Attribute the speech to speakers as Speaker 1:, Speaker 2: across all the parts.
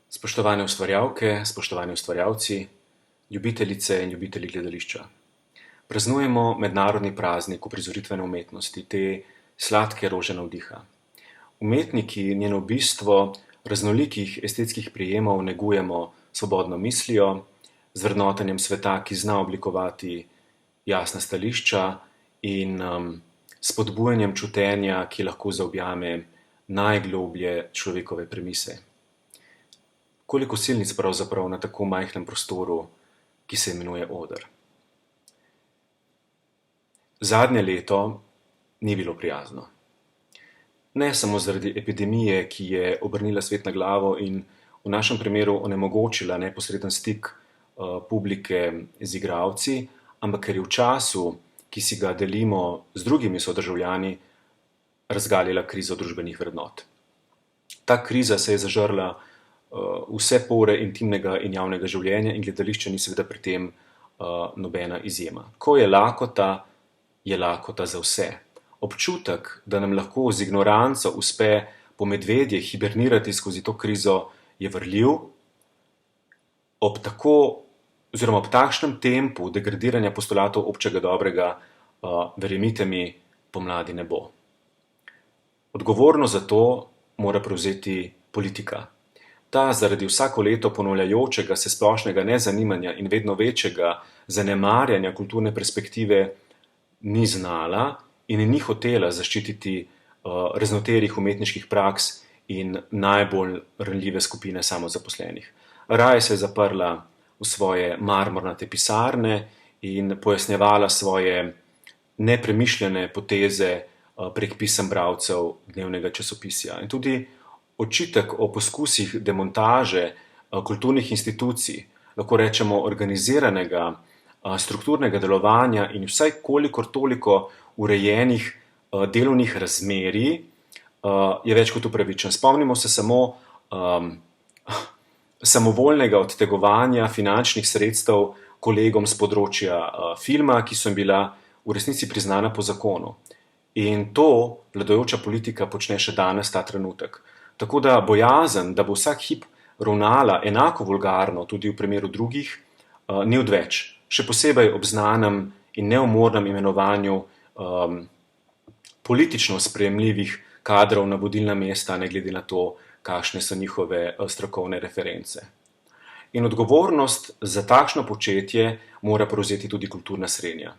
Speaker 1: Spoštovane ustvarjalke, spoštovani ustvarjalci, ljubiteljice in ljubitelji gledališča. Praznujemo mednarodni praznik uprizoritvene umetnosti, te sladke rože navdiha. Umetniki njeno bistvo raznolikih estetskih prijemov negujemo svobodno mislijo, z vrednotenjem sveta, ki zna oblikovati jasna stališča in spodbujanjem čutenja, ki lahko zaobjame najgloblje človekove premise. Koliko silnic pravzaprav na tako majhnem prostoru, ki se imenuje oder. Zadnje leto ni bilo prijazno. Ne samo zaradi epidemije, ki je obrnila svet na glavo in v našem primeru onemogočila neposreden stik publike z igralci, ampak ker je v času, ki si ga delimo z drugimi sodržavljani, razgalila krizo družbenih vrednot. Ta kriza se je zažrla vse pore intimnega in javnega življenja in gledališče ni seveda pri tem nobena izjema. Ko je lakota za vse. Občutek, da nam lahko z ignoranco uspe po medvedje hibernirati skozi to krizo, je vrljiv. Ob takšnem tempu degradiranja postulatov občega dobrega, verjemite mi, pomladi ne bo. Odgovornost za to mora prevzeti politika. Ta zaradi vsako leto ponavljajočega se splošnega nezanimanja in vedno večjega zanemarjanja kulturne perspektive ni znala in ni hotela zaščititi raznoterih umetniških praks in najbolj ranljive skupine samozaposlenih. Raje se je zaprla v svoje marmornate pisarne in pojasnjevala svoje nepremišljene poteze prek pisem bralcev dnevnega časopisja. In tudi očitek o poskusih demontaže kulturnih institucij, lahko rečemo organiziranega, strukturnega delovanja in vsaj kolikor toliko urejenih delovnih razmerij, je več kot upravičen. Spomnimo se samo samovoljnega odtegovanja finančnih sredstev kolegom z področja filma, ki so jim bila v resnici priznana po zakonu. In to vladajoča politika počne še danes ta trenutek. Tako da bojazen, da bo vsak hip ravnala enako vulgarno tudi v primeru drugih, ni odveč. Še posebej ob znanem in neumornem imenovanju politično sprejemljivih kadrov na vodilna mesta, ne glede na to, kakšne so njihove strokovne reference. In odgovornost za takšno početje mora prevzeti tudi kulturna srenja.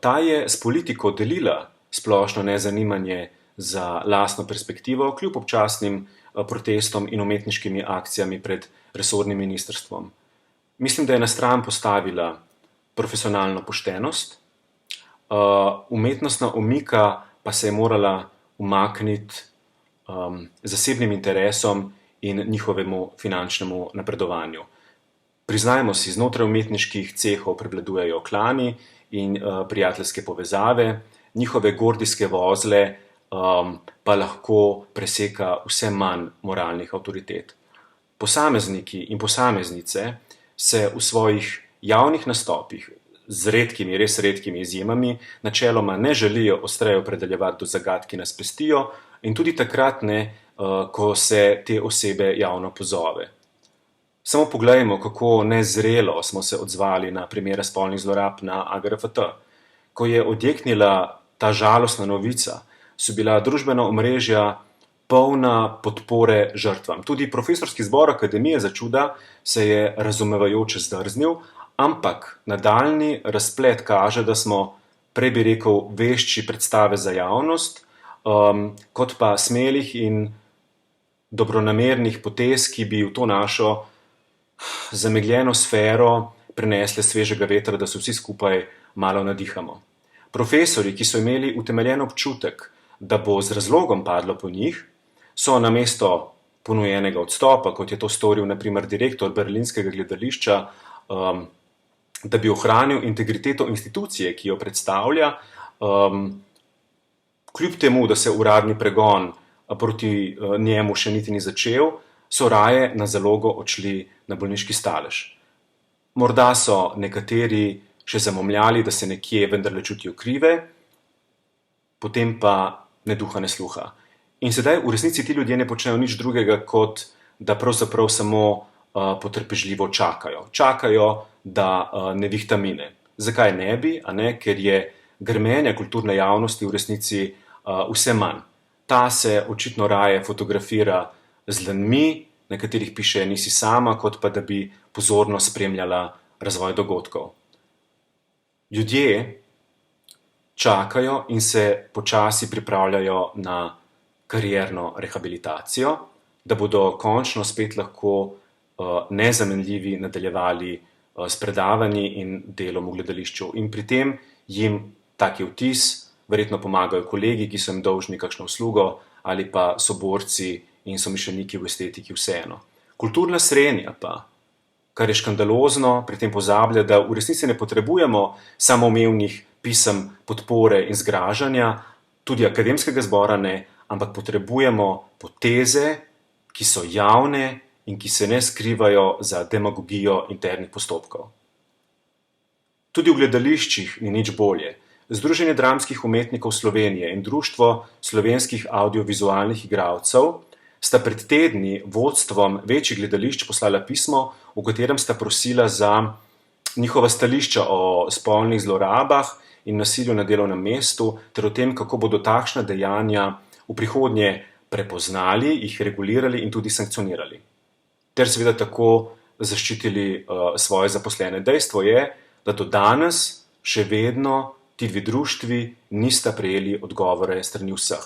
Speaker 1: Ta je s politiko delila splošno nezanimanje za lastno perspektivo, kljub občasnim protestom in umetniškimi akcijami pred resornim ministrstvom. Mislim, da je na stran postavila profesionalno poštenost, umetnostna omika pa se je morala umakniti zasebnim interesom in njihovemu finančnemu napredovanju. Priznajmo si, znotraj umetniških cehov prevladujejo klani in prijateljske povezave, njihove gordijske vozle pa lahko preseka vse manj moralnih avtoritet. Posamezniki in posameznice se v svojih javnih nastopih z redkimi, res redkimi izjemami načeloma ne želijo ostreje opredeljevati do zagat, ki nas pestijo, in tudi takrat ne, ko se te osebe javno pozove. Samo poglejmo, kako nezrelo smo se odzvali na primere spolnih zlorab na AGRFT. Ko je odjeknila ta žalostna novica, so bila družbena omrežja polna podpore žrtvam. Tudi profesorski zbor Akademije za čuda se je razumevajoče zdrznil, ampak nadaljnji razplet kaže, da smo, prej bi rekel, vešči predstave za javnost, kot pa smelih in dobronamernih potez, ki bi v to našo zamegljeno sfero prinesle svežega vetra, da se vsi skupaj malo nadihamo. Profesorji, ki so imeli utemeljen občutek, da bo z razlogom padlo po njih, so namesto ponujenega odstopa, kot je to storil na primer direktor berlinskega gledališča, da bi ohranil integriteto institucije, ki jo predstavlja, kljub temu, da se uradni pregon proti njemu še niti ni začel, so raje na zalogo odšli na bolniški stalež. Morda so nekateri še zamomljali, da se nekje vendarle čutijo krive, potem pa ne duha ne sluha. In sedaj v resnici ti ljudje ne počnejo nič drugega, kot da pravzaprav samo potrpežljivo čakajo. Čakajo, da nevihta mine. Zakaj ne bi? Ker je grmenje kulturne javnosti v resnici vse manj. Ta se očitno raje fotografira z dlanmi, na katerih piše nisi sama, kot pa da bi pozorno spremljala razvoj dogodkov. Ljudje čakajo in se počasi pripravljajo na karierno rehabilitacijo, da bodo končno spet lahko nezamenljivi nadaljevali s predavanji in delom v gledališču. In pri tem jim taki vtis verjetno pomagajo kolegi, ki so jim dolžni kakšno uslugo, ali pa soborci in somišljeniki v estetiki vseeno. Kulturna srenja pa, kar je škandalozno, pri tem pozablja, da v resnici ne potrebujemo samoumevnih pisem podpore in zgražanja, tudi akademskega zbora ne, ampak potrebujemo poteze, ki so javne in ki se ne skrivajo za demagogijo internih postopkov. Tudi v gledališčih ni nič bolje. Združenje dramskih umetnikov Slovenije in Društvo slovenskih audiovizualnih igralcev sta pred tedni vodstvom večjih gledališč poslala pismo, v katerem sta prosila za njihova stališča o spolnih zlorabah in nasilju na delovnem mestu, ter o tem, kako bodo takšna dejanja v prihodnje prepoznali, jih regulirali in tudi sankcionirali. Ter seveda tako zaščitili svoje zaposlene. Dejstvo je, da do danes še vedno ti dve društvi nista prejeli odgovore strani vseh.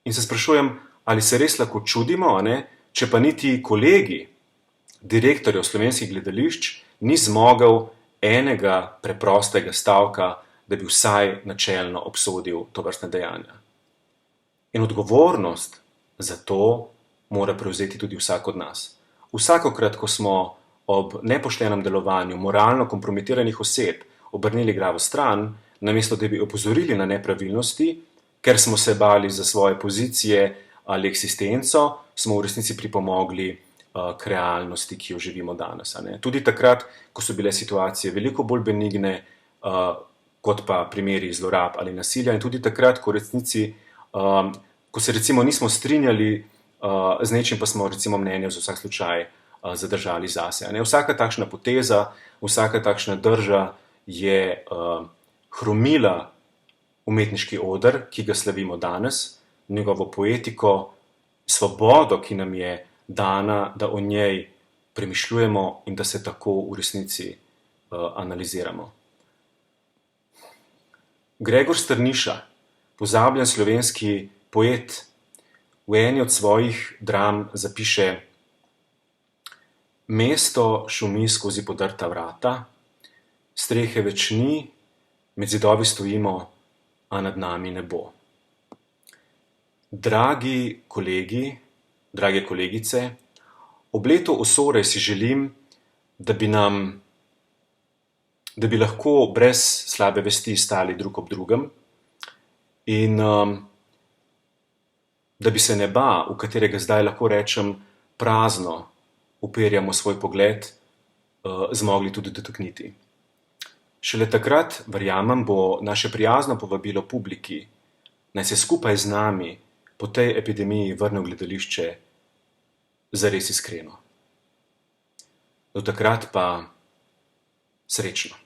Speaker 1: In se sprašujem, ali se res lahko čudimo, če pa niti kolegi direktorjev slovenskih gledališč ni zmogel enega preprostega stavka, da bi vsaj načelno obsodil tovrstne dejanja. In odgovornost za to mora prevzeti tudi vsak od nas. Vsakokrat, ko smo ob nepoštenem delovanju moralno kompromitiranih oseb obrnili glavo stran, namesto da bi opozorili na nepravilnosti, ker smo se bali za svoje pozicije ali eksistenco, smo v resnici pripomogli k realnosti, ki jo živimo danes. Tudi takrat, ko so bile situacije veliko bolj benigne, kot pa primeri zlorab ali nasilja, in tudi takrat, ko se recimo nismo strinjali z nečim, pa smo recimo mnenje za vsak slučaj zadržali zase. Vsaka takšna poteza, vsaka takšna drža je hromila umetniški oder, ki ga slavimo danes, njegovo poetiko, svobodo, ki nam je dana, da o njej premišljujemo in da se tako v resnici analiziramo. Gregor Strniša, pozabljen slovenski poet, v eni od svojih dram zapiše: mesto šumi skozi podrta vrata, strehe več ni, med zidovi stojimo, a nad nami nebo. Dragi kolegi, drage kolegice, ob letu Osore si želim, da bi lahko brez slabe vesti stali drug ob drugem in da bi se neba, v katerega zdaj lahko rečem prazno, uperjamo svoj pogled, zmogli tudi dotakniti. Šele takrat, verjamem, bo naše prijazno povabilo publiki, naj se skupaj z nami po tej epidemiji vrne v gledališče zares iskreno. Do takrat pa srečno.